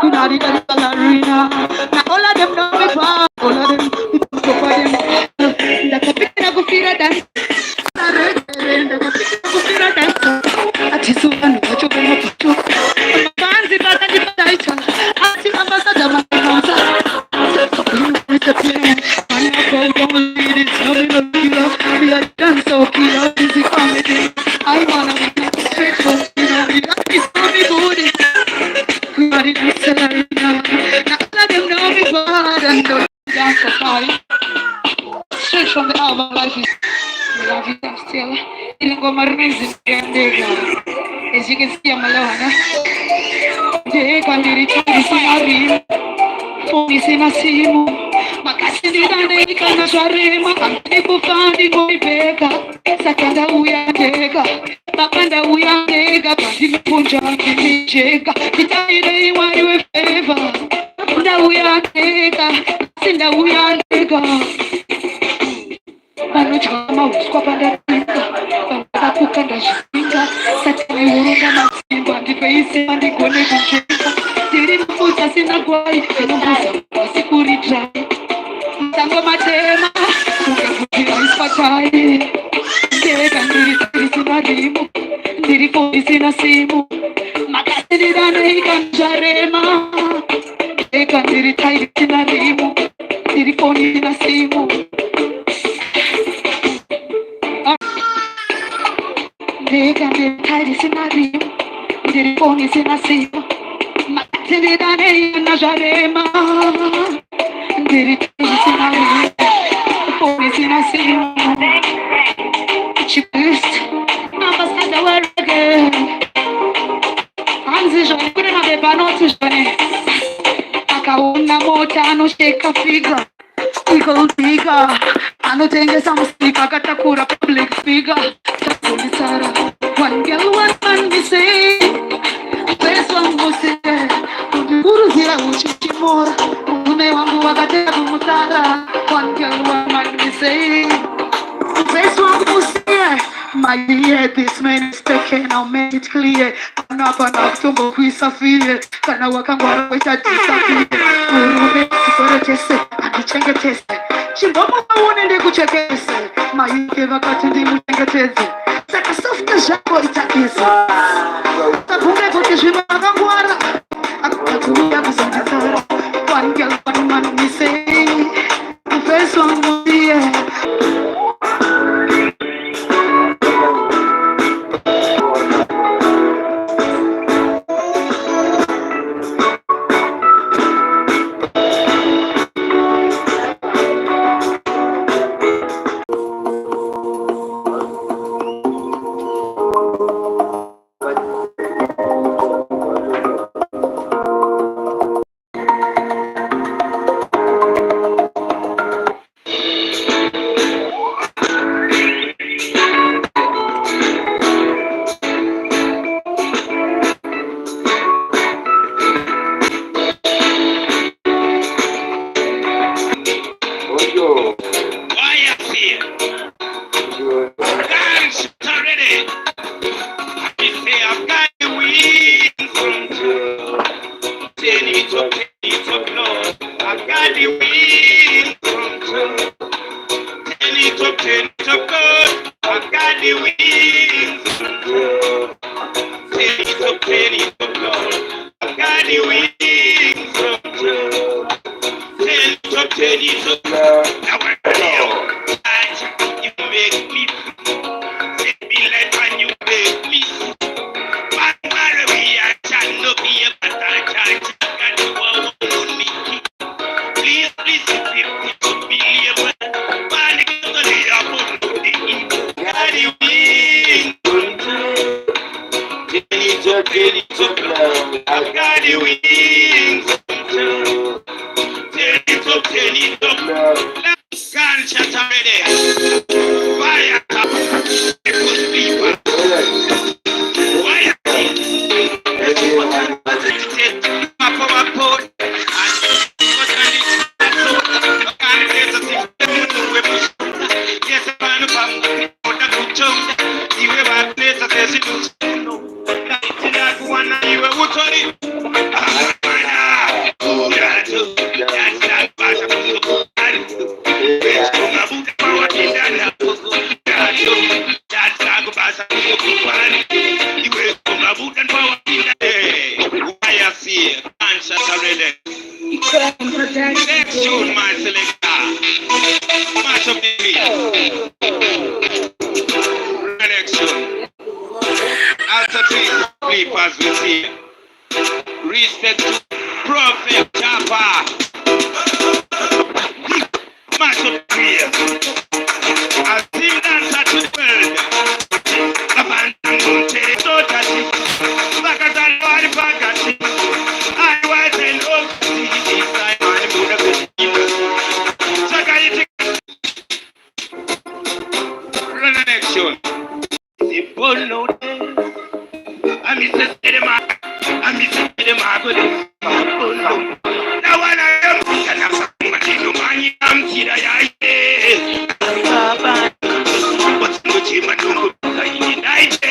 In all the arena. Now all of them know me for all of them. Go for them. The capita go feel that. I wanna be straight from you know, it's me good. Not in the salary now. Let them know me bad and don't dance for party. Straight from the album Life is Love It I'm Still. Ilingoma remains in the as you can see I'm alone. They can be returned to Polisi na simu makasi ndika na sharema antibu fandi kuipeka sakanda uyandeka bakanda uyandeka kandi punja ndicheka itaire imwariwe feva nda uyandeka sinda uyandeka panochama uswa pandatinga pakukanda shinga satani urunda masimba ndipeise ndigone kucheka tiri mfuta sina kwai inomuza pasikuritra tango matema ukakutira ispatai ndeka ndiri sina rimu ndiri foni sina simu makasirirane ikanjarema ndeka ndiri tairi sina rimu ndiri foni sina simu ndeka ndiri tairi sina rimu ndiri foni sina simu Makasirirane ikanjarema ndiri tairi sina rimu foni sina simu Chicust, ambassador reggae. Anzi jone, kune mabeba noti jone. Akaona mota anosheka figa. Eagle figure. Anotengesa musika katakura public figure. Takulisara. One girl, one man, we say. First one go say. Kuruzira uchichimora. Mume wangu wakateka kumutara. One girl, one man, we say. First one go say. My dear, this man is taken, I'll make it clear. I'm not gonna tumble with Sophia. Can I walk and go with a disappear? We'll make it for a test, and the change a test. She don't want to go check it. My you gave a cut in the test. Like a soft shadow, it's a kiss. The woman put the shimmer on the water. I'm going to be a son. One girl, one man, we say. The first one will be tune, my selector. Match up the beat. Next tune. After sleep as we see. Respect to Prophet Japa. Match up the beat. As him dance at the world. Abandon to the total. Bakatan body bagati. I was in love. This time I would have been. Sakayiti. Run the next tune. The bolo. I miss the cinema. I miss the cinema. Now when I am, can I have some money? I'm